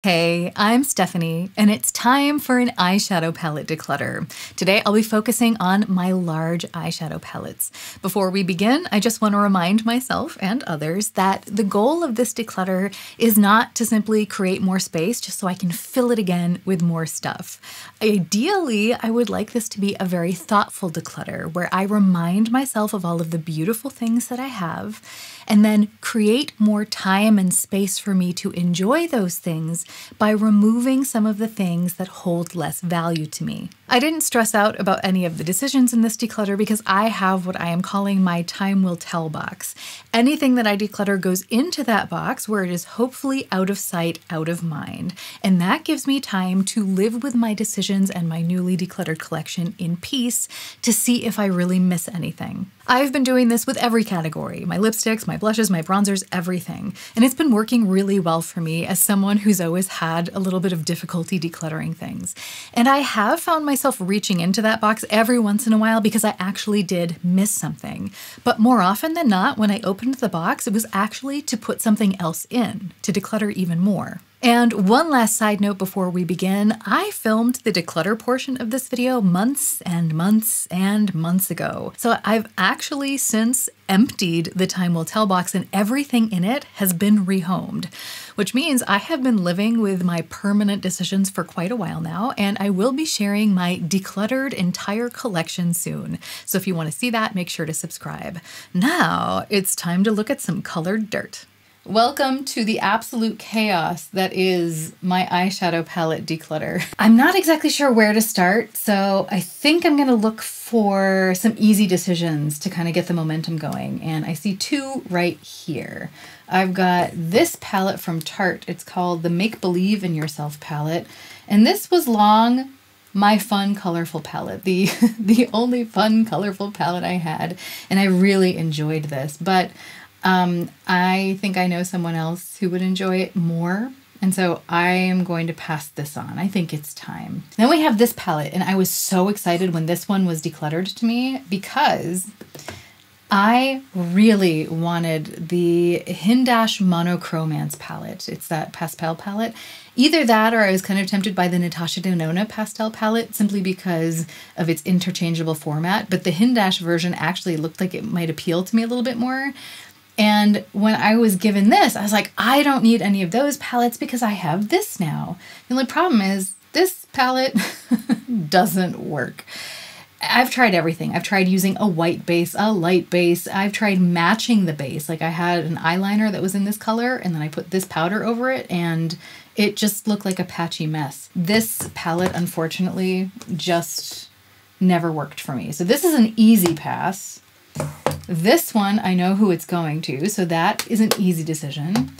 Hey, I'm Stephanie, and it's time for an eyeshadow palette declutter. Today I'll be focusing on my large eyeshadow palettes. Before we begin, I just want to remind myself and others that the goal of this declutter is not to simply create more space just so I can fill it again with more stuff. Ideally, I would like this to be a very thoughtful declutter where I remind myself of all of the beautiful things that I have and then create more time and space for me to enjoy those things by removing some of the things that hold less value to me. I didn't stress out about any of the decisions in this declutter because I have what I am calling my time will tell box. Anything that I declutter goes into that box where it is hopefully out of sight, out of mind. And that gives me time to live with my decisions and my newly decluttered collection in peace to see if I really miss anything. I've been doing this with every category, my lipsticks, my blushes, my bronzers, everything. And it's been working really well for me as someone who's always had a little bit of difficulty decluttering things. And I have found myself reaching into that box every once in a while because I actually did miss something. But more often than not, when I opened the box, it was actually to put something else in, to declutter even more. And one last side note before we begin, I filmed the declutter portion of this video months and months and months ago. So I've actually since emptied the Time Will Tell box and everything in it has been rehomed, which means I have been living with my permanent decisions for quite a while now, and I will be sharing my decluttered entire collection soon. So if you want to see that, make sure to subscribe. Now it's time to look at some colored dirt. Welcome to the absolute chaos that is my eyeshadow palette declutter. I'm not exactly sure where to start, so I think I'm gonna look for some easy decisions to kind of get the momentum going, and I see two right here. I've got this palette from Tarte. It's called the Make Believe in Yourself palette, and this was long my fun, colorful palette, the only fun, colorful palette I had, and I really enjoyed this, but I think I know someone else who would enjoy it more, and so I am going to pass this on. I think it's time. Then we have this palette, and I was so excited when this one was decluttered to me because I really wanted the Hindash Monochromance palette. It's that pastel palette. Either that or I was kind of tempted by the Natasha Denona pastel palette simply because of its interchangeable format, but the Hindash version actually looked like it might appeal to me a little bit more. And when I was given this, I was like, I don't need any of those palettes because I have this now. The only problem is this palette doesn't work. I've tried everything. I've tried using a white base, a light base. I've tried matching the base. Like I had an eyeliner that was in this color and then I put this powder over it and it just looked like a patchy mess. This palette, unfortunately, just never worked for me. So this is an easy pass. This one, I know who it's going to, so that is an easy decision.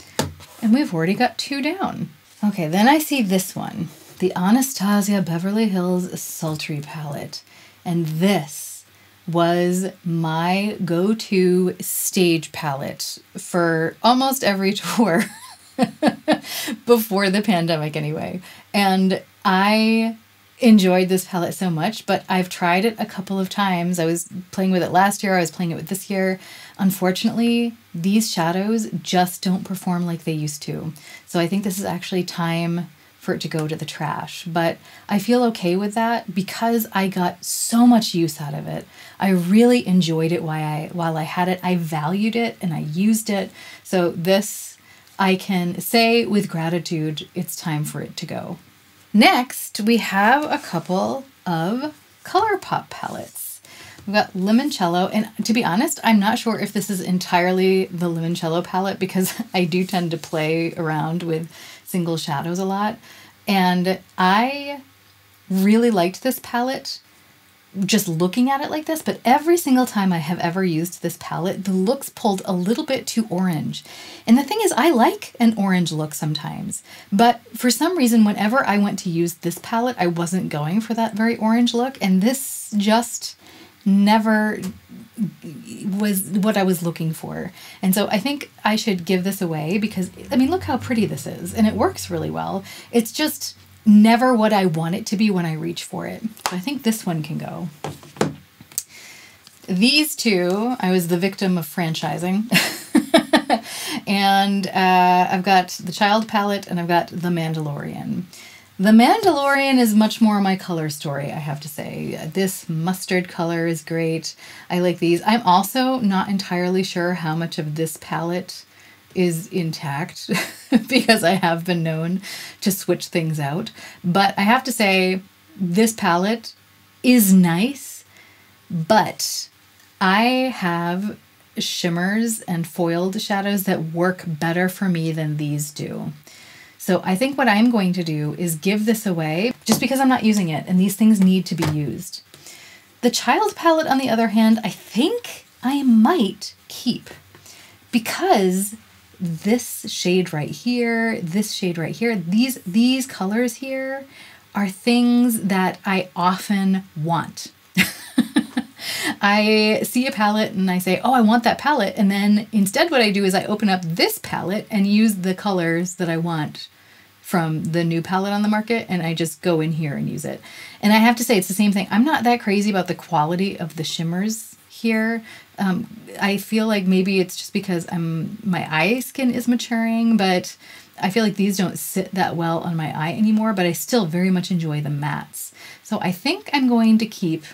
And we've already got two down. Okay, then I see this one, the Anastasia Beverly Hills Sultry palette. And this was my go-to stage palette for almost every tour before the pandemic anyway. And I enjoyed this palette so much, but I've tried it a couple of times. I was playing with it last year, I was playing it with this year. Unfortunately, these shadows just don't perform like they used to. So I think this is actually time for it to go to the trash, but I feel okay with that because I got so much use out of it. I really enjoyed it while I had it. I valued it and I used it. So this, I can say with gratitude, it's time for it to go. Next, we have a couple of ColourPop palettes. We've got Limoncello, and to be honest, I'm not sure if this is entirely the Limoncello palette because I do tend to play around with single shadows a lot. And I really liked this palette just looking at it like this, but every single time I have ever used this palette, the looks pulled a little bit too orange. And the thing is, I like an orange look sometimes, but for some reason, whenever I went to use this palette, I wasn't going for that very orange look, and this just never was what I was looking for. And so I think I should give this away because, I mean, look how pretty this is, and it works really well. It's just never what I want it to be when I reach for it. So I think this one can go. These two, I was the victim of franchising. And I've got the Child palette and I've got the Mandalorian. The Mandalorian is much more my color story, I have to say. This mustard color is great. I like these. I'm also not entirely sure how much of this palette is intact because I have been known to switch things out. But I have to say, this palette is nice, but I have shimmers and foiled shadows that work better for me than these do. So I think what I'm going to do is give this away just because I'm not using it and these things need to be used. The Child palette, on the other hand, I think I might keep because this shade right here, this shade right here, these colors here are things that I often want. I see a palette and I say, oh, I want that palette. And then instead what I do is I open up this palette and use the colors that I want from the new palette on the market. And I just go in here and use it. And I have to say, it's the same thing. I'm not that crazy about the quality of the shimmers here. I feel like maybe it's just because my eye skin is maturing, but I feel like these don't sit that well on my eye anymore, but I still very much enjoy the mattes. So I think I'm going to keep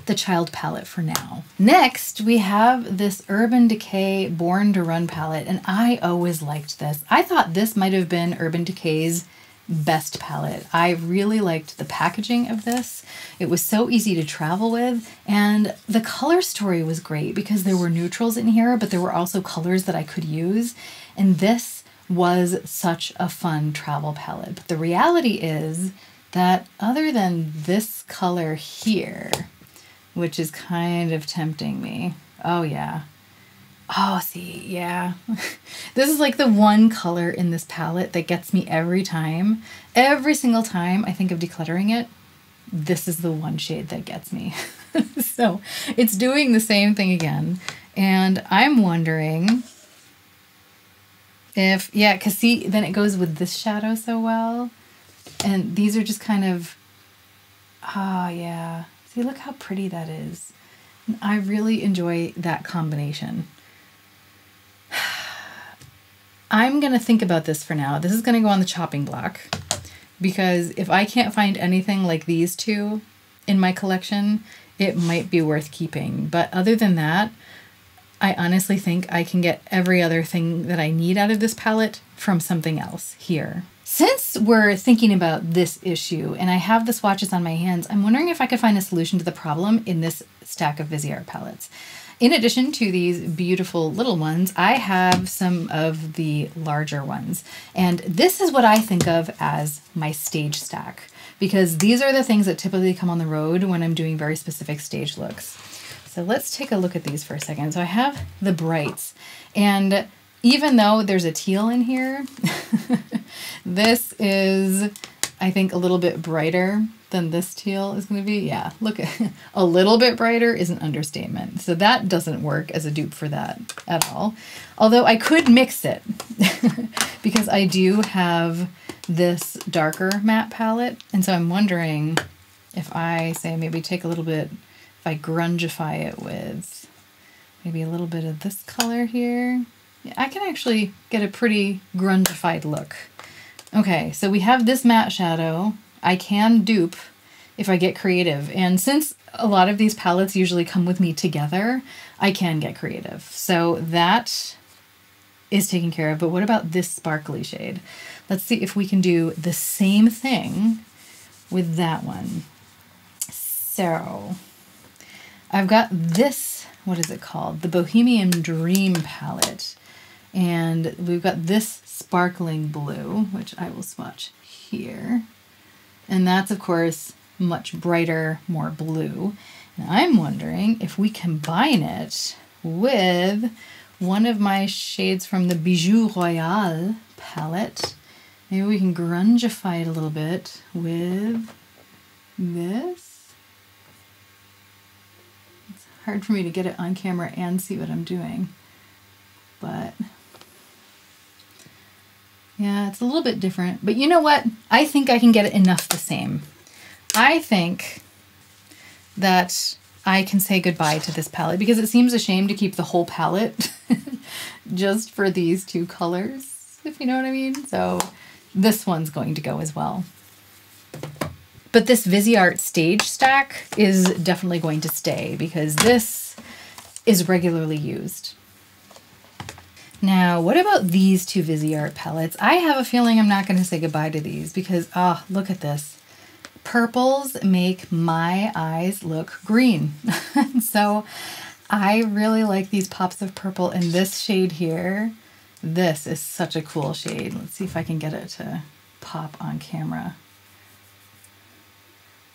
the Child palette for now. Next, we have this Urban Decay Born to Run palette, and I always liked this. I thought this might have been Urban Decay's best palette. I really liked the packaging of this. It was so easy to travel with, and the color story was great because there were neutrals in here, but there were also colors that I could use, and this was such a fun travel palette. But the reality is that other than this color here, which is kind of tempting me. Oh yeah. Oh, see, yeah. This is like the one color in this palette that gets me every time. Every single time I think of decluttering it, this is the one shade that gets me. So it's doing the same thing again. And I'm wondering if, yeah, because see, then it goes with this shadow so well. And these are just kind of, oh yeah. See, look how pretty that is. And I really enjoy that combination. I'm going to think about this for now. This is going to go on the chopping block because if I can't find anything like these two in my collection, it might be worth keeping. But other than that, I honestly think I can get every other thing that I need out of this palette from something else here. Since we're thinking about this issue and I have the swatches on my hands, I'm wondering if I could find a solution to the problem in this stack of VISEART palettes. In addition to these beautiful little ones, I have some of the larger ones. And this is what I think of as my stage stack, because these are the things that typically come on the road when I'm doing very specific stage looks. So let's take a look at these for a second. So I have the brights, and even though there's a teal in here, this is, I think, a little bit brighter than this teal is going to be. Yeah, look, a little bit brighter is an understatement. So that doesn't work as a dupe for that at all. Although I could mix it because I do have this darker matte palette. And so I'm wondering if I say maybe take a little bit, if I grungify it with maybe a little bit of this color here. Yeah, I can actually get a pretty grungified look. Okay, so we have this matte shadow. I can dupe if I get creative. And since a lot of these palettes usually come with me together, I can get creative. So that is taken care of. But what about this sparkly shade? Let's see if we can do the same thing with that one. So I've got this, what is it called? The Bohemian Dream palette. And we've got this sparkling blue, which I will swatch here. And that's, of course, much brighter, more blue. And I'm wondering if we combine it with one of my shades from the Bijou Royale palette. Maybe we can grungify it a little bit with this. It's hard for me to get it on camera and see what I'm doing. But yeah, it's a little bit different, but you know what? I think I can get it enough the same. I think that I can say goodbye to this palette because it seems a shame to keep the whole palette just for these two colors, if you know what I mean. So this one's going to go as well. But this VISEART stage stack is definitely going to stay because this is regularly used. Now, what about these two VISEART palettes? I have a feeling I'm not going to say goodbye to these because, oh, look at this. Purples make my eyes look green. So I really like these pops of purple, and this shade here, this is such a cool shade. Let's see if I can get it to pop on camera.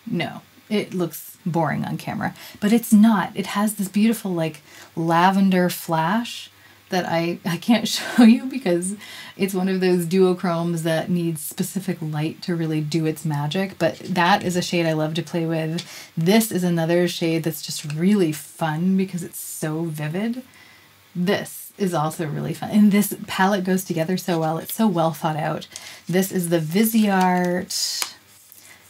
No, it looks boring on camera, but it's not. It has this beautiful like lavender flash that I can't show you because it's one of those duochromes that needs specific light to really do its magic, but that is a shade I love to play with. This is another shade that's just really fun because it's so vivid. This is also really fun, and this palette goes together so well. It's so well thought out. This is the VISEART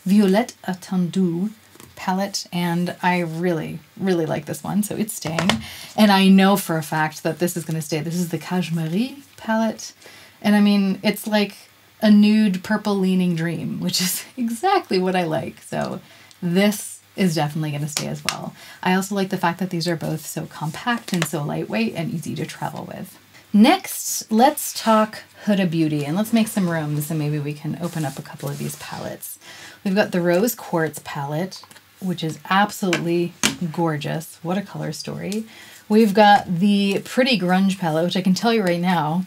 Violette Étendu palette, and I really, really like this one, so it's staying. And I know for a fact that this is going to stay. This is the Cashmerie palette, and I mean, it's like a nude purple leaning dream, which is exactly what I like. So this is definitely going to stay as well. I also like the fact that these are both so compact and so lightweight and easy to travel with. Next, let's talk Huda Beauty, and let's make some room so maybe we can open up a couple of these palettes. We've got the Rose Quartz palette, which is absolutely gorgeous. What a color story. We've got the Pretty Grunge palette, which I can tell you right now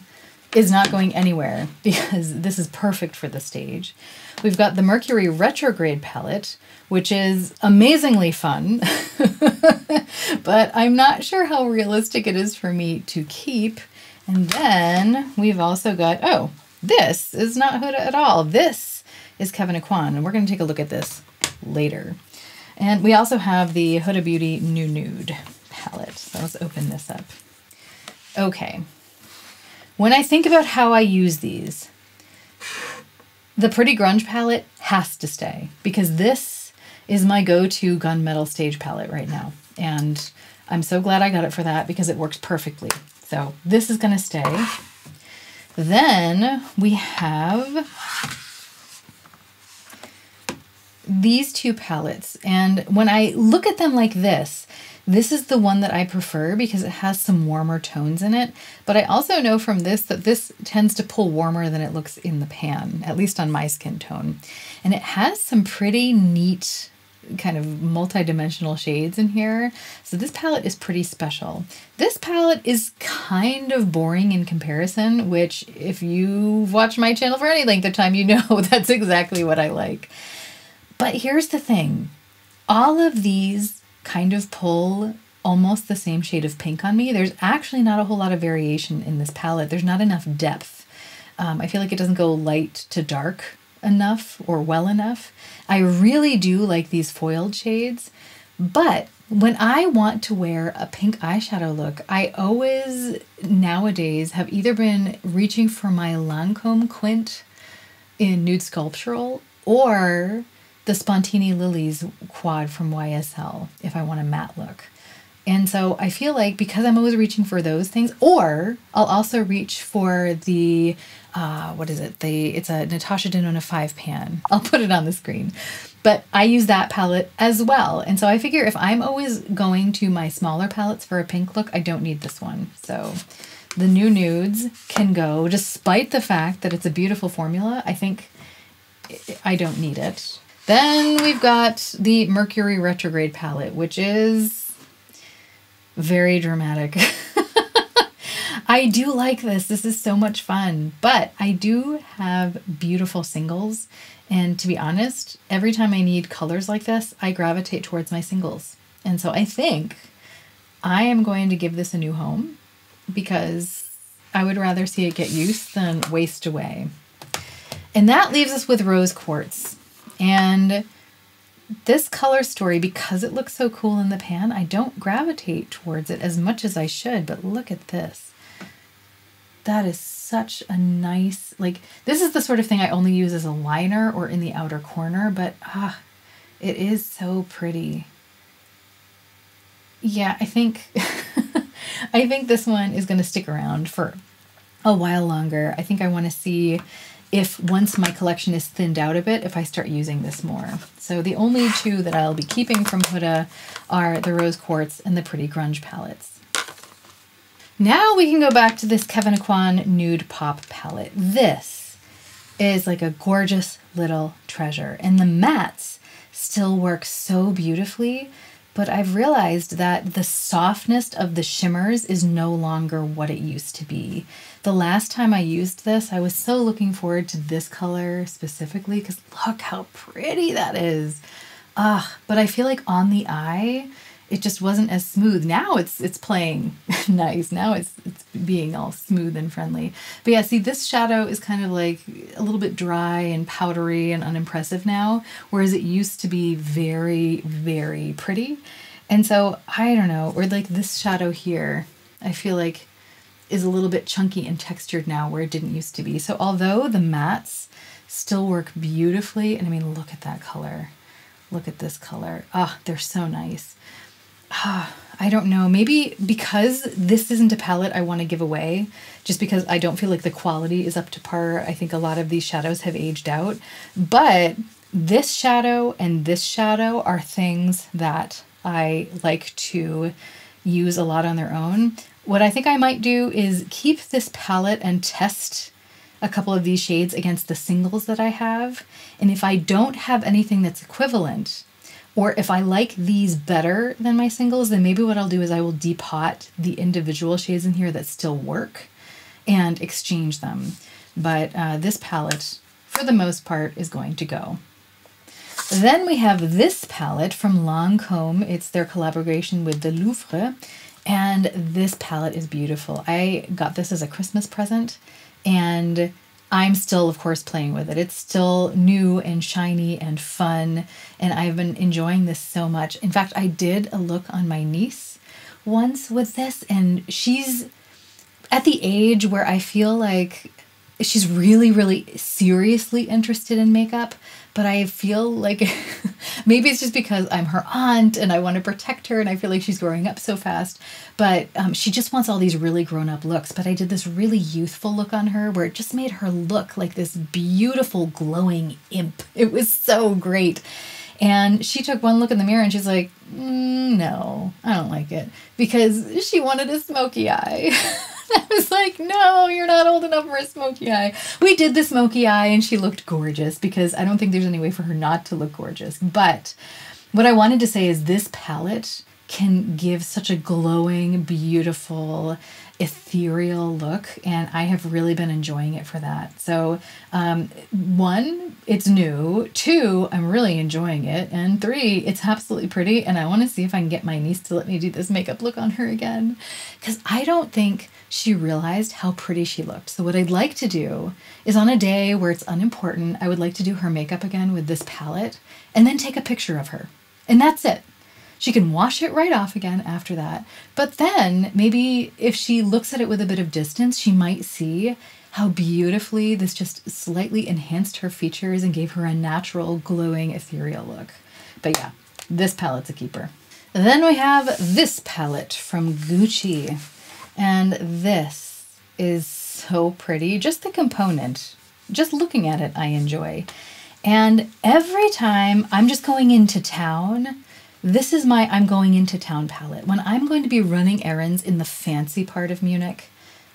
is not going anywhere because this is perfect for the stage. We've got the Mercury Retrograde palette, which is amazingly fun, but I'm not sure how realistic it is for me to keep. And then we've also got, oh, this is not Huda at all. This is Kevin Aquan, and we're going to take a look at this later. And we also have the Huda Beauty Nude palette. So let's open this up. Okay. When I think about how I use these, the Pretty Grunge palette has to stay because this is my go-to gunmetal stage palette right now. And I'm so glad I got it for that because it works perfectly. So this is going to stay. Then we have these two palettes, and when I look at them like this is the one that I prefer because it has some warmer tones in it, but I also know from this that this tends to pull warmer than it looks in the pan, at least on my skin tone. And it has some pretty neat kind of multi-dimensional shades in here. So this palette is pretty special. This palette is kind of boring in comparison, which if you've watched my channel for any length of time, you know that's exactly what I like. But here's the thing, all of these kind of pull almost the same shade of pink on me. There's actually not a whole lot of variation in this palette. There's not enough depth. I feel like it doesn't go light to dark enough or well enough. I really do like these foiled shades, but when I want to wear a pink eyeshadow look, I always nowadays have either been reaching for my Lancome Quint in Nude Sculptural or the Spontini Lilies quad from YSL if I want a matte look. And so I feel like because I'm always reaching for those things, or I'll also reach for the, what is it? It's a Natasha Denona 5 pan. I'll put it on the screen. But I use that palette as well. And so I figure if I'm always going to my smaller palettes for a pink look, I don't need this one. So the new nudes can go, despite the fact that it's a beautiful formula. I think I don't need it. Then we've got the Mercury Retrograde palette, which is very dramatic. I do like this. This is so much fun, but I do have beautiful singles. And to be honest, every time I need colors like this, I gravitate towards my singles. And so I think I am going to give this a new home because I would rather see it get used than waste away. And that leaves us with Rose Quartz. And this color story, because it looks so cool in the pan, I don't gravitate towards it as much as I should, but look at this. That is such a nice, like, this is the sort of thing I only use as a liner or in the outer corner, but it is so pretty. yeah, I think I think this one is going to stick around for a while longer. I think I want to see if once my collection is thinned out a bit, if I start using this more. So the only two that I'll be keeping from Huda are the Rose Quartz and the Pretty Grunge palettes. Now we can go back to this Kevyn Aucoin Nude Pop palette. This is like a gorgeous little treasure, and the mattes still work so beautifully, but I've realized that the softness of the shimmers is no longer what it used to be. The last time I used this, I was so looking forward to this color specifically because look how pretty that is. But I feel like on the eye, it just wasn't as smooth. Now it's playing nice. Now it's being all smooth and friendly. But yeah, see, this shadow is kind of like a little bit dry and powdery and unimpressive now, whereas it used to be very, very pretty. And so I don't know, or like this shadow here, I feel like is a little bit chunky and textured now where it didn't used to be. So although the mattes still work beautifully, and I mean, look at that color. Look at this color. They're so nice. I don't know, maybe because this isn't a palette I want to give away, just because I don't feel like the quality is up to par. I think a lot of these shadows have aged out, but this shadow and this shadow are things that I like to use a lot on their own. What I think I might do is keep this palette and test a couple of these shades against the singles that I have, and if I don't have anything that's equivalent, or if I like these better than my singles, then maybe what I'll do is I will depot the individual shades in here that still work and exchange them. But this palette, for the most part, is going to go. Then we have this palette from Lancome. It's their collaboration with the LOUVRE, and this palette is beautiful. I got this as a Christmas present, and I'm still, of course, playing with it. It's still new and shiny and fun, and I've been enjoying this so much. In fact, I did a look on my niece once with this, and she's at the age where I feel like she's really, really seriously interested in makeup, but I feel like maybe it's just because I'm her aunt and I want to protect her and I feel like she's growing up so fast, but she just wants all these really grown-up looks. But I did this really youthful look on her where it just made her look like this beautiful glowing imp. It was so great. And she took one look in the mirror and she's like, no, I don't like it, because she wanted a smoky eye. I was like, no, you're not old enough for a smoky eye. We did the smoky eye and she looked gorgeous, because I don't think there's any way for her not to look gorgeous. But what I wanted to say is this palette can give such a glowing, beautiful, ethereal look, and I have really been enjoying it for that. So one, it's new. Two, I'm really enjoying it. And three, it's absolutely pretty, and I want to see if I can get my niece to let me do this makeup look on her again, because I don't think she realized how pretty she looked. So what I'd like to do is, on a day where it's unimportant, I would like to do her makeup again with this palette and then take a picture of her. And that's it. She can wash it right off again after that. But then maybe if she looks at it with a bit of distance, she might see how beautifully this just slightly enhanced her features and gave her a natural, glowing, ethereal look. But yeah, this palette's a keeper. Then we have this palette from Gucci. And this is so pretty. Just the component, just looking at it, I enjoy. And every time I'm just going into town, this is my I'm going into town palette. When I'm going to be running errands in the fancy part of Munich,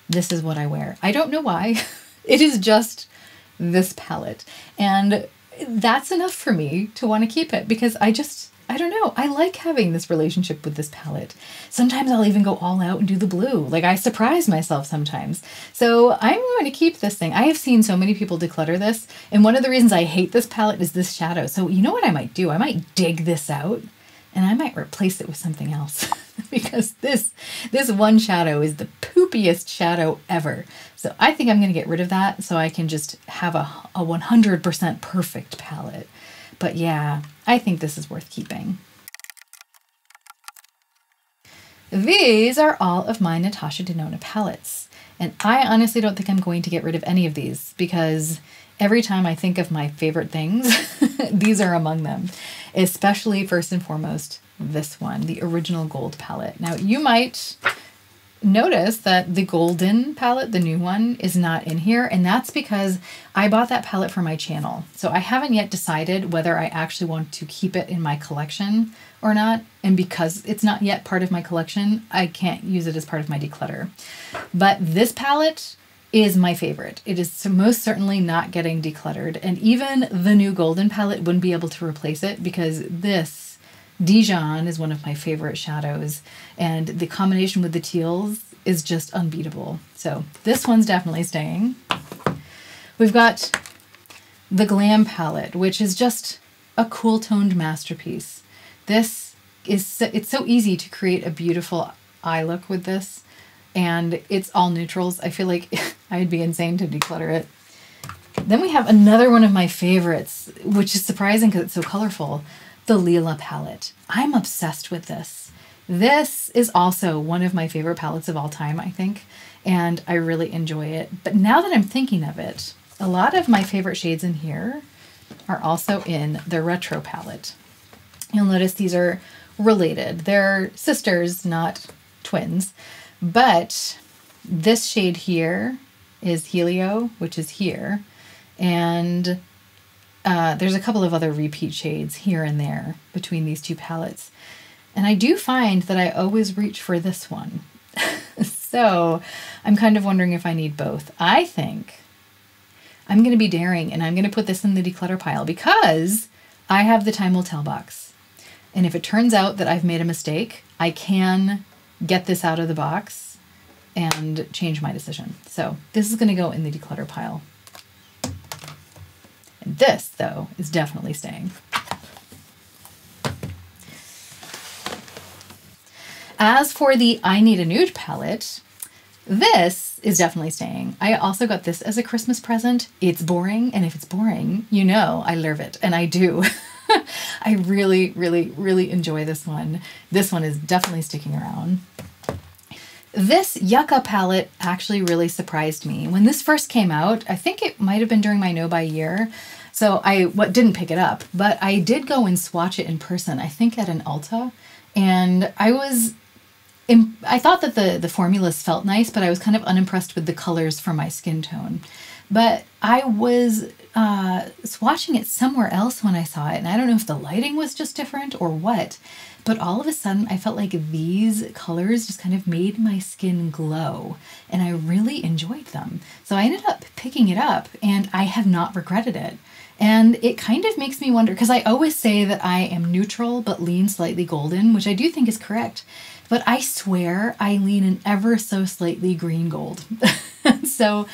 this is what I wear. I don't know why. It is just this palette. And that's enough for me to want to keep it, because I don't know. I like having this relationship with this palette. Sometimes I'll even go all out and do the blue. Like, I surprise myself sometimes. So I'm going to keep this thing. I have seen so many people declutter this, and one of the reasons I hate this palette is this shadow. So you know what I might do? I might dig this out and I might replace it with something else because this one shadow is the poopiest shadow ever. So I think I'm going to get rid of that so I can just have a 100% perfect palette. But yeah, I think this is worth keeping. These are all of my Natasha Denona palettes. And I honestly don't think I'm going to get rid of any of these, because every time I think of my favorite things, these are among them. Especially, first and foremost, this one, the original gold palette. Now you might notice that the golden palette, the new one, is not in here, and that's because I bought that palette for my channel. So I haven't yet decided whether I actually want to keep it in my collection or not, and because it's not yet part of my collection, I can't use it as part of my declutter. But this palette is my favorite. It is most certainly not getting decluttered, and even the new golden palette wouldn't be able to replace it because this Dijon is one of my favorite shadows, and the combination with the teals is just unbeatable. So this one's definitely staying. We've got the Glam palette, which is just a cool toned masterpiece. This is, it's so easy to create a beautiful eye look with this, and it's all neutrals. I feel like I'd be insane to declutter it. Then we have another one of my favorites, which is surprising because it's so colorful. The Lila palette. I'm obsessed with this. This is also one of my favorite palettes of all time, I think, and I really enjoy it. But now that I'm thinking of it, a lot of my favorite shades in here are also in the Retro palette. You'll notice these are related. They're sisters, not twins, but this shade here is Helio, which is here, and there's a couple of other repeat shades here and there between these two palettes. And I do find that I always reach for this one. So I'm kind of wondering if I need both. I think I'm going to be daring and I'm going to put this in the declutter pile because I have the time will tell box. And if it turns out that I've made a mistake, I can get this out of the box and change my decision. So this is going to go in the declutter pile. This, though, is definitely staying. As for the I Need a Nude palette, this is definitely staying. I also got this as a Christmas present. It's boring, and if it's boring, you know I love it, and I do. I really, really, really enjoy this one. This one is definitely sticking around. This Yucca palette actually really surprised me. When this first came out, I think it might have been during my no buy year, so I didn't pick it up, but I did go and swatch it in person, I think at an Ulta, and I thought that the formulas felt nice, but I was kind of unimpressed with the colors for my skin tone. But I was swatching it somewhere else when I saw it, and I don't know if the lighting was just different or what, but all of a sudden I felt like these colors just kind of made my skin glow, and I really enjoyed them. So I ended up picking it up, and I have not regretted it. And it kind of makes me wonder, because I always say that I am neutral but lean slightly golden, which I do think is correct, but I swear I lean an ever so slightly green gold. So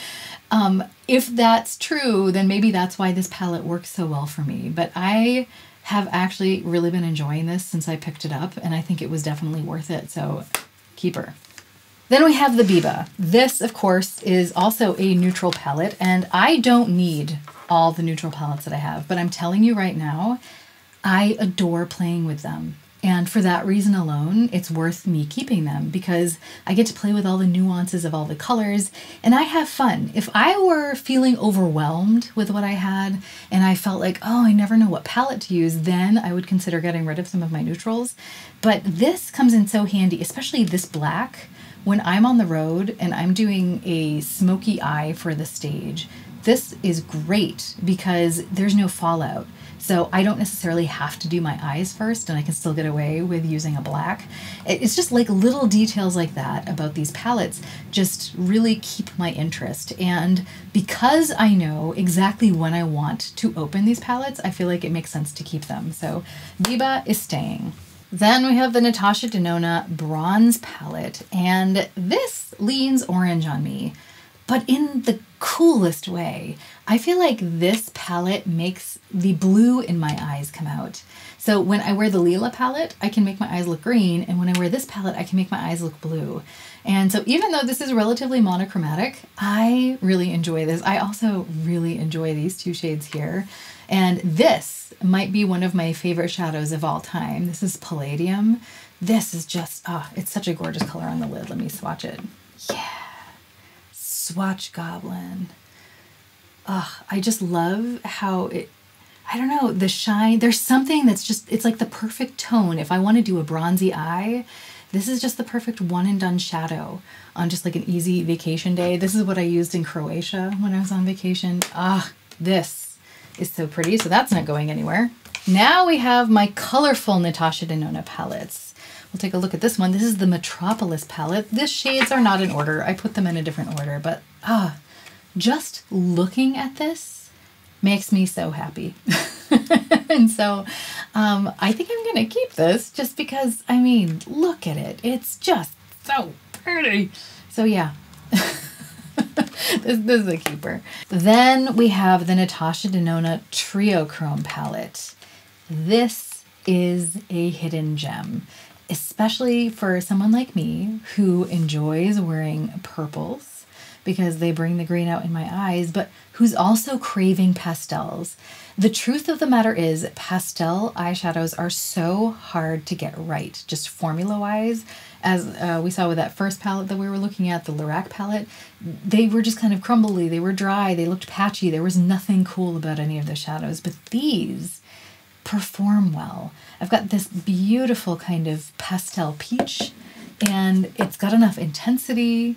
if that's true, then maybe that's why this palette works so well for me. But I have actually really been enjoying this since I picked it up, and I think it was definitely worth it, so keep her. Then we have the Biba. This, of course, is also a neutral palette, and I don't need all the neutral palettes that I have, but I'm telling you right now, I adore playing with them. And for that reason alone, it's worth me keeping them because I get to play with all the nuances of all the colors and I have fun. If I were feeling overwhelmed with what I had and I felt like, oh, I never know what palette to use, then I would consider getting rid of some of my neutrals. But this comes in so handy, especially this black. When I'm on the road and I'm doing a smoky eye for the stage, this is great because there's no fallout. So I don't necessarily have to do my eyes first and I can still get away with using a black. It's just like little details like that about these palettes just really keep my interest. And because I know exactly when I want to open these palettes, I feel like it makes sense to keep them. So Biba is staying. Then we have the Natasha Denona Bronze palette, and this leans orange on me, but in the coolest way. I feel like this palette makes the blue in my eyes come out. So when I wear the Lila palette, I can make my eyes look green, and when I wear this palette, I can make my eyes look blue. And so even though this is relatively monochromatic, I really enjoy this. I also really enjoy these two shades here. And this might be one of my favorite shadows of all time. This is Palladium. This is just, it's such a gorgeous color on the lid. Let me swatch it. Yeah. Swatch Goblin. I just love how I don't know, the shine, there's something that's just, it's like the perfect tone. If I want to do a bronzy eye, this is just the perfect one and done shadow on just like an easy vacation day. This is what I used in Croatia when I was on vacation. Ah, this is so pretty. So that's not going anywhere. Now we have my colorful Natasha Denona palettes. We'll take a look at this one. This is the Metropolis palette. These shades are not in order. I put them in a different order, but just looking at this makes me so happy. And so I think I'm gonna keep this just because, I mean, look at it. It's just so pretty. So yeah, this is a keeper. Then we have the Natasha Denona Trio Chrome palette. This is a hidden gem, especially for someone like me who enjoys wearing purples because they bring the green out in my eyes, but who's also craving pastels. The truth of the matter is pastel eyeshadows are so hard to get right, just formula-wise. As we saw with that first palette that we were looking at, the LOUVRE palette, they were just kind of crumbly, they were dry, they looked patchy, there was nothing cool about any of the shadows, but these perform well. I've got this beautiful kind of pastel peach, and it's got enough intensity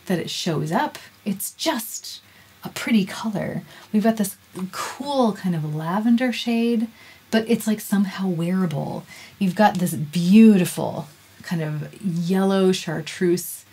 that it shows up. It's just a pretty color. We've got this cool kind of lavender shade, but it's like somehow wearable. You've got this beautiful kind of yellow chartreuse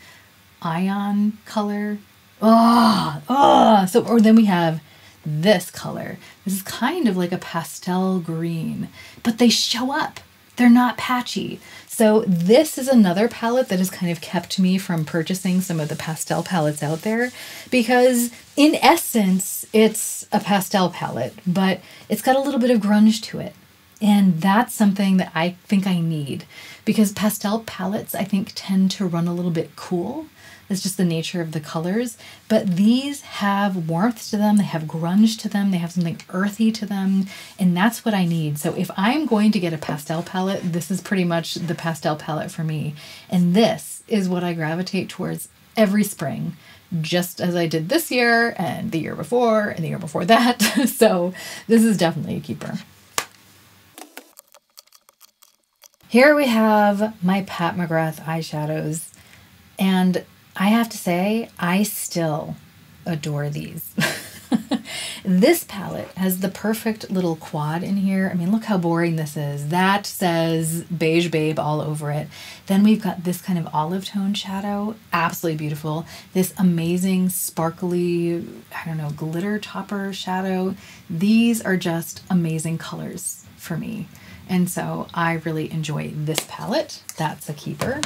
ion color. Or then we have this color. This is kind of like a pastel green, but they show up. They're not patchy. So this is another palette that has kind of kept me from purchasing some of the pastel palettes out there, because in essence, it's a pastel palette, but it's got a little bit of grunge to it. And that's something that I think I need, because pastel palettes, I think, tend to run a little bit cool. It's just the nature of the colors, but these have warmth to them, they have grunge to them, they have something earthy to them, and that's what I need. So if I'm going to get a pastel palette, this is pretty much the pastel palette for me. And this is what I gravitate towards every spring, just as I did this year and the year before and the year before that. So this is definitely a keeper. Here we have my Pat McGrath eyeshadows, and I have to say, I still adore these. This palette has the perfect little quad in here. I mean, look how boring this is. That says Beige Babe all over it. Then we've got this kind of olive tone shadow, absolutely beautiful. This amazing sparkly, I don't know, glitter topper shadow. These are just amazing colors for me. And so I really enjoy this palette. That's a keeper.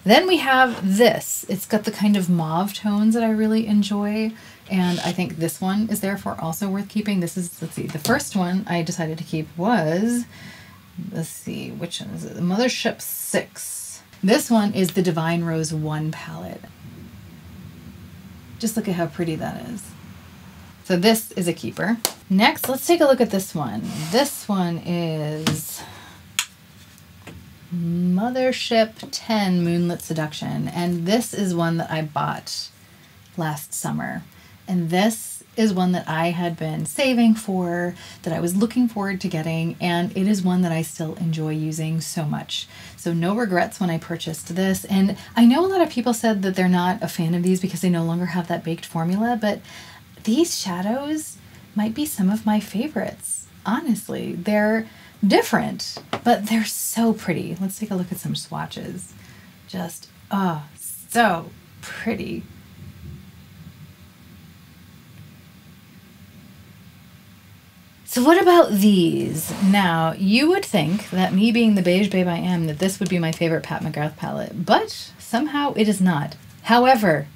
Then we have this. It's got the kind of mauve tones that I really enjoy, and I think this one is therefore also worth keeping. This is, let's see, the first one I decided to keep was, let's see, which one is it? The Mothership 6. This one is the Divine Rose 1 palette. Just look at how pretty that is. So this is a keeper. Next, let's take a look at this one. This one is Mothership 10 Moonlit Seduction, and this is one that I bought last summer, and this is one that I had been saving for, that I was looking forward to getting, and it is one that I still enjoy using so much. So no regrets when I purchased this. And I know a lot of people said that they're not a fan of these because they no longer have that baked formula, but these shadows might be some of my favorites. Honestly, they're different, but they're so pretty. Let's take a look at some swatches. Just, oh, so pretty. So what about these? Now, you would think that me being the beige babe I am, that this would be my favorite Pat McGrath palette, but somehow it is not. However,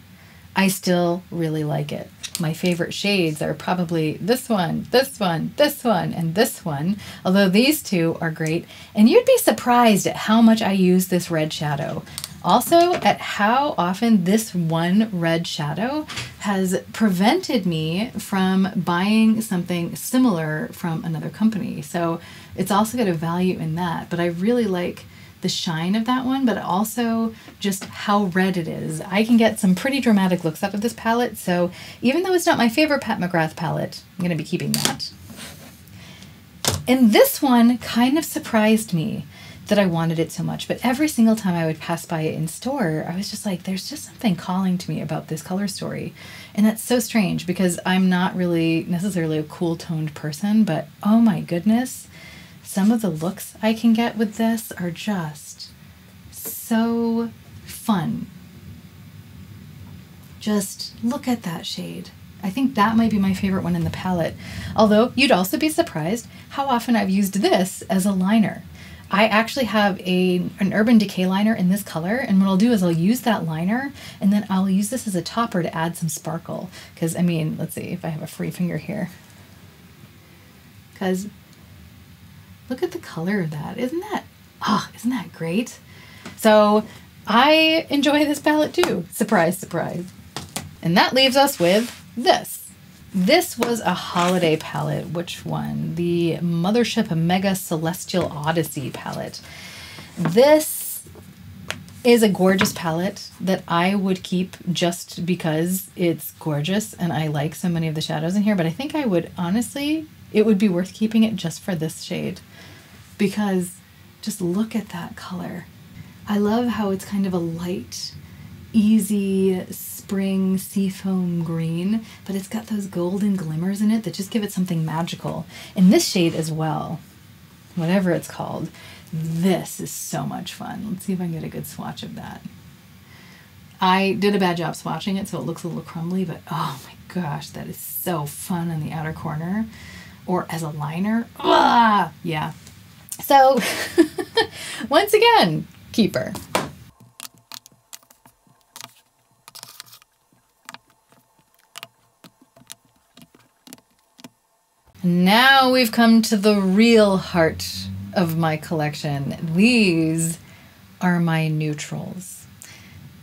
I still really like it. My favorite shades are probably this one, this one, this one, and this one, although these two are great. And you'd be surprised at how much I use this red shadow. Also, at how often this one red shadow has prevented me from buying something similar from another company. So it's also got a value in that, but I really like the shine of that one, but also just how red it is. I can get some pretty dramatic looks out of this palette, so even though it's not my favorite Pat McGrath palette, I'm going to be keeping that. And this one kind of surprised me that I wanted it so much, but every single time I would pass by it in store, I was just like, there's just something calling to me about this color story. And that's so strange because I'm not really necessarily a cool toned person, but oh my goodness, some of the looks I can get with this are just so fun. Just look at that shade. I think that might be my favorite one in the palette. Although you'd also be surprised how often I've used this as a liner. I actually have an Urban Decay liner in this color, and what I'll do is I'll use that liner and then I'll use this as a topper to add some sparkle. Because, I mean, let's see if I have a free finger here. Because look at the color of that. Isn't that great? So I enjoy this palette too. Surprise, surprise. And that leaves us with this. This was a holiday palette. Which one? The Mothership Mega Celestial Odyssey palette. This is a gorgeous palette that I would keep just because it's gorgeous and I like so many of the shadows in here, but I think I would honestly, it would be worth keeping it just for this shade because just look at that color. I love how it's kind of a light, easy spring seafoam green, but it's got those golden glimmers in it that just give it something magical. And this shade as well, whatever it's called, this is so much fun. Let's see if I can get a good swatch of that. I did a bad job swatching it, so it looks a little crumbly, but oh my gosh, that is so fun on the outer corner or as a liner. Ah, yeah. So once again, keeper. Now we've come to the real heart of my collection. These are my neutrals.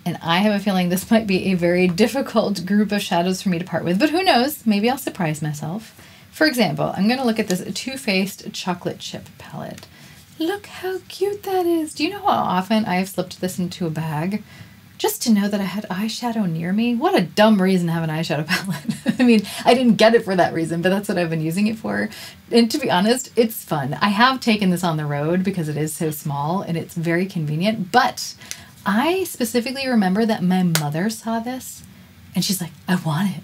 And I have a feeling this might be a very difficult group of shadows for me to part with, but who knows? Maybe I'll surprise myself. For example, I'm going to look at this Too Faced Chocolate Chip palette. Look how cute that is. Do you know how often I have slipped this into a bag just to know that I had eyeshadow near me? What a dumb reason to have an eyeshadow palette. I mean, I didn't get it for that reason, but that's what I've been using it for. And to be honest, it's fun. I have taken this on the road because it is so small and it's very convenient, but I specifically remember that my mother saw this and she's like, I want it.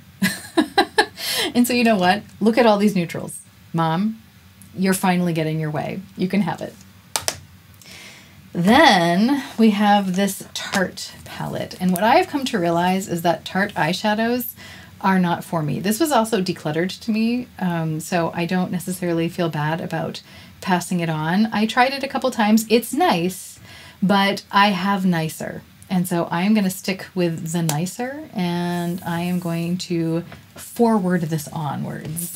And so you know what? Look at all these neutrals. Mom, you're finally getting your way. You can have it. Then we have this Tarte palette. And what I've come to realize is that Tarte eyeshadows are not for me. This was also decluttered to me, so I don't necessarily feel bad about passing it on. I tried it a couple times. It's nice, but I have nicer. And so I am going to stick with the nicer, and I am going to forward this onwards.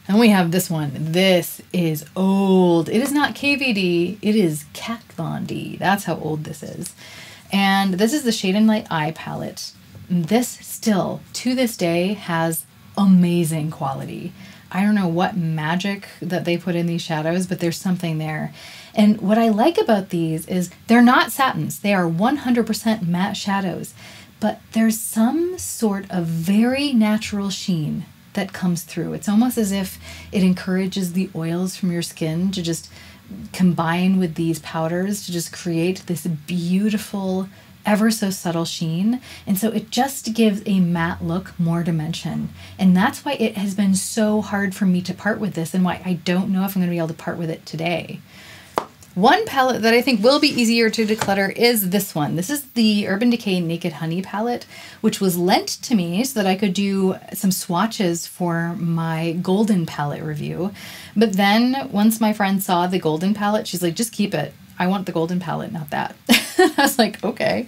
And we have this one. This is old. It is not KVD. It is Kat Von D. That's how old this is. And this is the Shade and Light Eye palette. This still, to this day, has amazing quality. I don't know what magic that they put in these shadows, but there's something there. And what I like about these is they're not satins. They are 100% matte shadows, but there's some sort of very natural sheen that comes through. It's almost as if it encourages the oils from your skin to just combine with these powders to just create this beautiful, ever so subtle sheen. And so it just gives a matte look more dimension. And that's why it has been so hard for me to part with this and why I don't know if I'm going to be able to part with it today. One palette that I think will be easier to declutter is this one. This is the Urban Decay Naked Honey palette, which was lent to me so that I could do some swatches for my golden palette review. But then once my friend saw the golden palette, she's like, just keep it. I want the golden palette, not that. I was like, okay.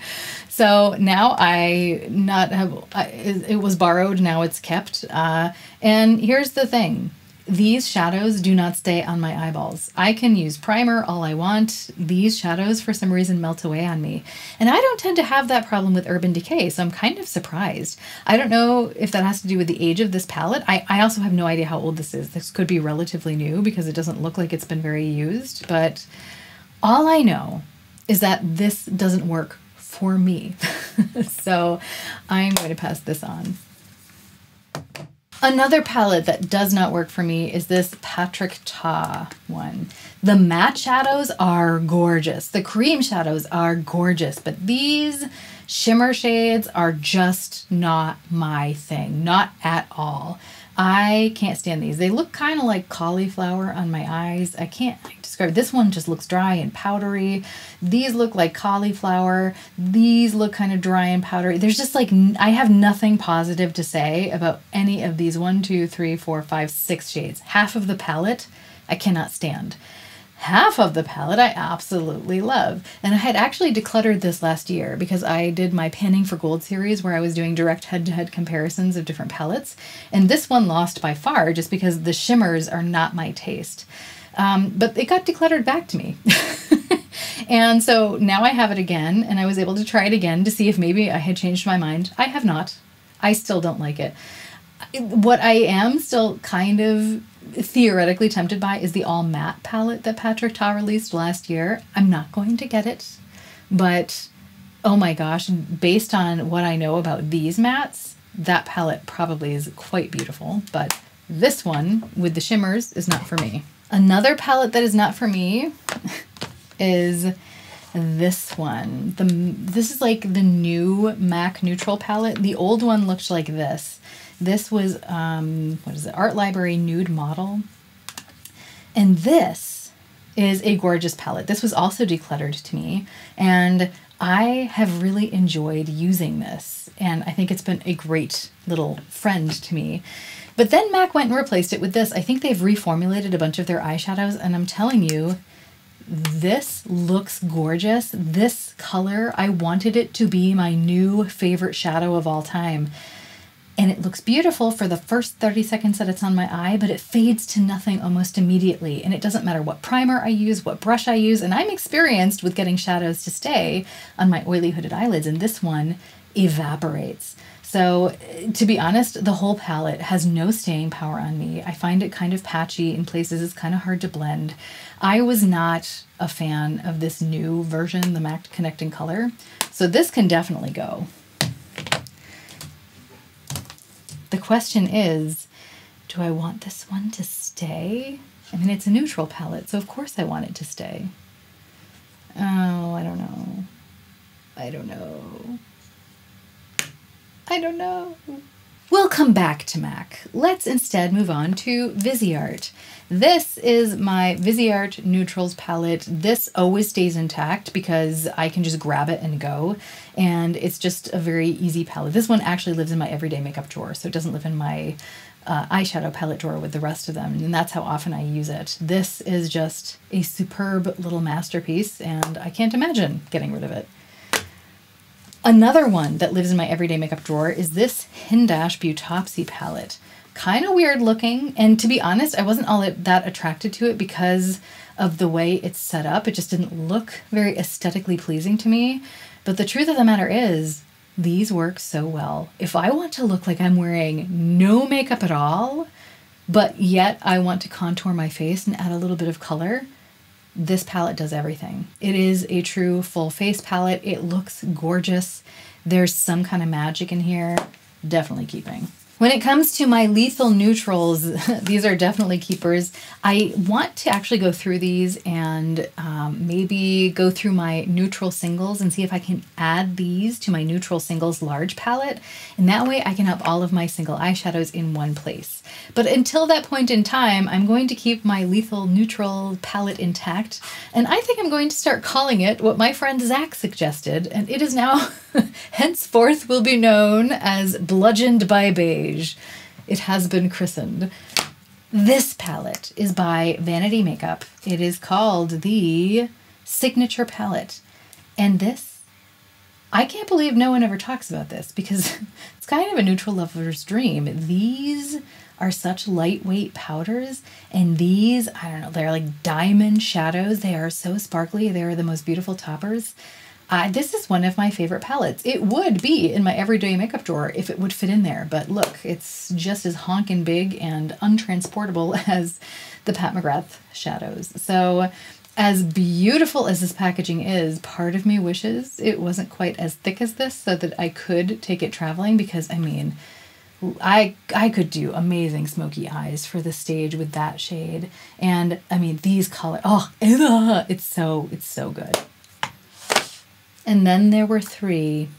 So now it was borrowed, now it's kept. And here's the thing. These shadows do not stay on my eyeballs. I can use primer all I want. These shadows, for some reason, melt away on me. And I don't tend to have that problem with Urban Decay, so I'm kind of surprised. I don't know if that has to do with the age of this palette. I also have no idea how old this is. This could be relatively new because it doesn't look like it's been very used. But all I know is that this doesn't work for me. So I'm going to pass this on. Another palette that does not work for me is this Patrick Ta one. The matte shadows are gorgeous. The cream shadows are gorgeous, but these shimmer shades are just not my thing. Not at all. I can't stand these. They look kind of like cauliflower on my eyes. I can't describe. This one just looks dry and powdery. These look like cauliflower. These look kind of dry and powdery. There's just like, I have nothing positive to say about any of these 1, 2, 3, 4, 5, 6 shades. Half of the palette I cannot stand. Half of the palette I absolutely love. And I had actually decluttered this last year because I did my Panning for Gold series where I was doing direct head-to-head comparisons of different palettes. And this one lost by far just because the shimmers are not my taste. But it got decluttered back to me. And so now I have it again, and I was able to try it again to see if maybe I had changed my mind. I have not. I still don't like it. What I am still kind of theoretically tempted by is the all matte palette that Patrick Ta released last year. I'm not going to get it, but oh my gosh, based on what I know about these mattes, that palette probably is quite beautiful, but this one with the shimmers is not for me. Another palette that is not for me is this one. This is like the new MAC neutral palette. The old one looked like this. This was, what is it, Art Library Nude Model. And this is a gorgeous palette. This was also decluttered to me, and I have really enjoyed using this, and I think it's been a great little friend to me. But then MAC went and replaced it with this. I think they've reformulated a bunch of their eyeshadows, and I'm telling you, this looks gorgeous. This color, I wanted it to be my new favorite shadow of all time. And it looks beautiful for the first 30 seconds that it's on my eye, but it fades to nothing almost immediately. And it doesn't matter what primer I use, what brush I use, and I'm experienced with getting shadows to stay on my oily hooded eyelids, and this one evaporates. So to be honest, the whole palette has no staying power on me. I find it kind of patchy in places. It's kind of hard to blend. I was not a fan of this new version, the MAC Connecting Color. So this can definitely go. The question is, do I want this one to stay? I mean, it's a neutral palette, so of course I want it to stay. Oh, I don't know. I don't know. I don't know. We'll come back to MAC. Let's instead move on to VISEART. This is my VISEART Neutrals palette. This always stays intact because I can just grab it and go, and it's just a very easy palette. This one actually lives in my everyday makeup drawer, so it doesn't live in my eyeshadow palette drawer with the rest of them, and that's how often I use it. This is just a superb little masterpiece, and I can't imagine getting rid of it. Another one that lives in my everyday makeup drawer is this Hindash Beautopsy palette. Kind of weird looking, and to be honest, I wasn't all that attracted to it because of the way it's set up. It just didn't look very aesthetically pleasing to me. But the truth of the matter is, these work so well. If I want to look like I'm wearing no makeup at all, but yet I want to contour my face and add a little bit of color, this palette does everything. It is a true full face palette. It looks gorgeous. There's some kind of magic in here. Definitely keeping. When it comes to my lethal neutrals, these are definitely keepers. I want to actually go through these and maybe go through my neutral singles and see if I can add these to my neutral singles large palette. And that way I can have all of my single eyeshadows in one place. But until that point in time, I'm going to keep my lethal neutral palette intact. And I think I'm going to start calling it what my friend Zach suggested. And it is now henceforth will be known as Bludgeoned by Beige. It has been christened. This palette is by Vanity Makeup. It is called the Signature Palette. And this, I can't believe no one ever talks about this because it's kind of a neutral lover's dream. These are such lightweight powders, and these, I don't know, they're like diamond shadows. They are so sparkly. They are the most beautiful toppers. This is one of my favorite palettes. It would be in my everyday makeup drawer if it would fit in there, but look, it's just as honkin' big and untransportable as the Pat McGrath shadows. So as beautiful as this packaging is, part of me wishes it wasn't quite as thick as this so that I could take it traveling because, I mean, I could do amazing smoky eyes for the stage with that shade. And I mean, these colors, oh, it's so good. And then there were 3.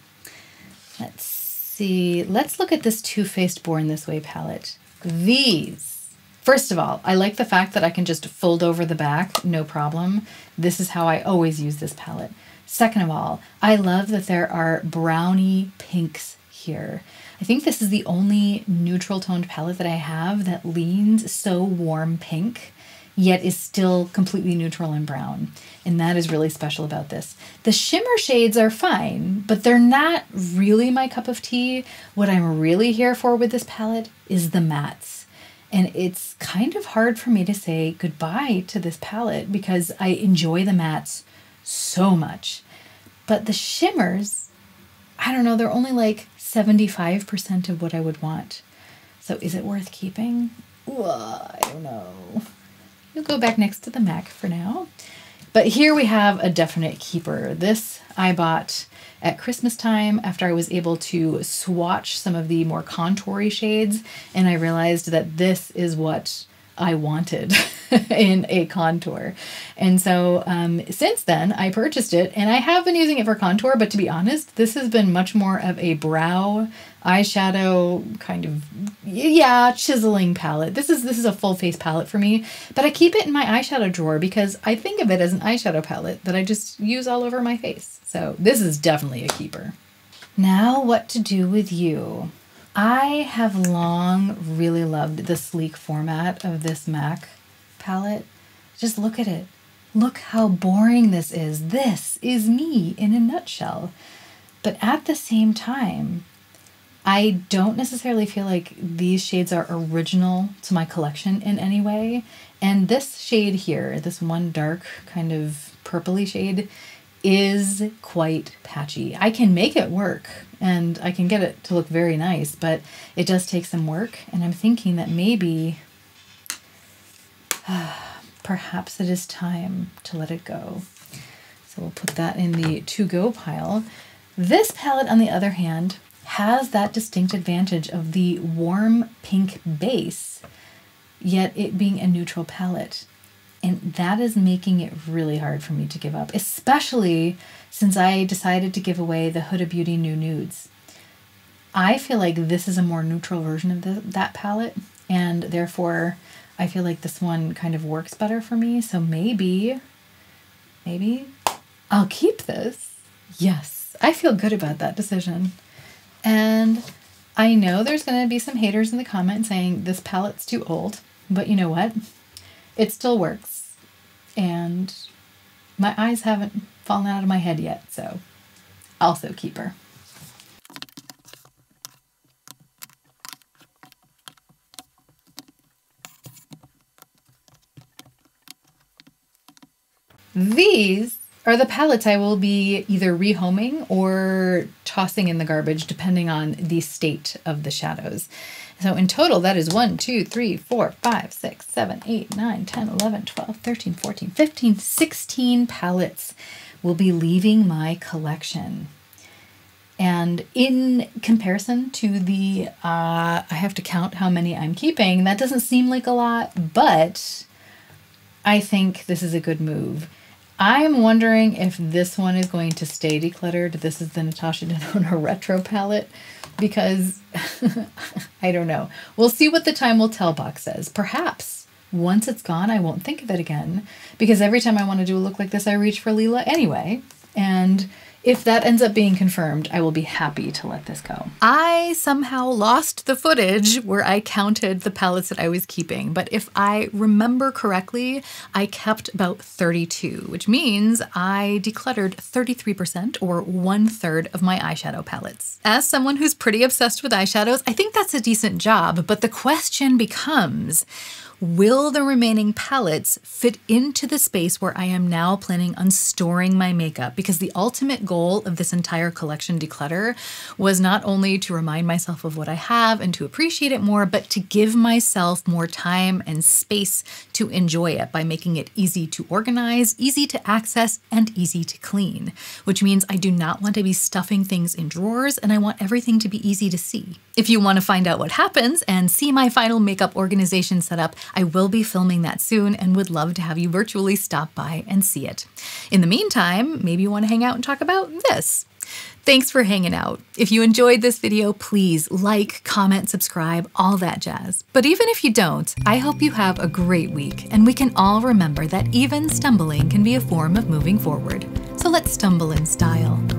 Let's see. Let's look at this Too Faced Born This Way palette. These. First of all, I like the fact that I can just fold over the back, no problem. This is how I always use this palette. Second of all, I love that there are brownie pinks here. I think this is the only neutral toned palette that I have that leans so warm pink, yet is still completely neutral and brown. And that is really special about this. The shimmer shades are fine, but they're not really my cup of tea. What I'm really here for with this palette is the mattes. And it's kind of hard for me to say goodbye to this palette because I enjoy the mattes so much. But the shimmers, I don't know, they're only like 75% of what I would want. So is it worth keeping? Ooh, I don't know. You'll go back next to the MAC for now. But here we have a definite keeper. This I bought at Christmas time after I was able to swatch some of the more contoury shades, and I realized that this is what I wanted in a contour. And so since then I purchased it, and I have been using it for contour, but to be honest, this has been much more of a brow eyeshadow kind of, yeah, chiseling palette. This is a full face palette for me, but I keep it in my eyeshadow drawer because I think of it as an eyeshadow palette that I just use all over my face. So this is definitely a keeper. Now what to do with you. I have long really loved the sleek format of this MAC palette. Just look at it. Look how boring this is. This is me in a nutshell. But at the same time, I don't necessarily feel like these shades are original to my collection in any way. And this shade here, this one dark kind of purpley shade, is quite patchy. I can make it work and I can get it to look very nice, but it does take some work. And I'm thinking that maybe perhaps it is time to let it go. So we'll put that in the to-go pile. This palette, on the other hand, has that distinct advantage of the warm pink base, yet it being a neutral palette. And that is making it really hard for me to give up, especially since I decided to give away the Huda Beauty New Nudes. I feel like this is a more neutral version of that palette, and therefore I feel like this one kind of works better for me. So maybe I'll keep this. Yes, I feel good about that decision. And I know there's going to be some haters in the comments saying this palette's too old, but you know what? It still works, and my eyes haven't fallen out of my head yet, so also keep her. These are the palettes I will be either rehoming or tossing in the garbage, depending on the state of the shadows. So in total, that is 1, 2, 3, 4, 5, 6, 7, 8, 9, 10, 11, 12, 13, 14, 15, 16 palettes will be leaving my collection. And in comparison to the, I have to count how many I'm keeping, that doesn't seem like a lot, but I think this is a good move. I'm wondering if this one is going to stay decluttered. This is the Natasha Denona Retro palette, because I don't know. We'll see what the time will tell box says. Perhaps once it's gone, I won't think of it again, because every time I want to do a look like this, I reach for Lila anyway. And if that ends up being confirmed, I will be happy to let this go. I somehow lost the footage where I counted the palettes that I was keeping, but if I remember correctly, I kept about 32, which means I decluttered 33%, or 1/3 of my eyeshadow palettes. As someone who's pretty obsessed with eyeshadows, I think that's a decent job, but the question becomes, Will the remaining palettes fit into the space where I am now planning on storing my makeup? Because the ultimate goal of this entire collection declutter was not only to remind myself of what I have and to appreciate it more, but to give myself more time and space to enjoy it by making it easy to organize, easy to access, and easy to clean, which means I do not want to be stuffing things in drawers and I want everything to be easy to see. If you want to find out what happens and see my final makeup organization setup, I will be filming that soon and would love to have you virtually stop by and see it. In the meantime, maybe you want to hang out and talk about this. Thanks for hanging out. If you enjoyed this video, please like, comment, subscribe, all that jazz. But even if you don't, I hope you have a great week and we can all remember that even stumbling can be a form of moving forward. So let's stumble in style.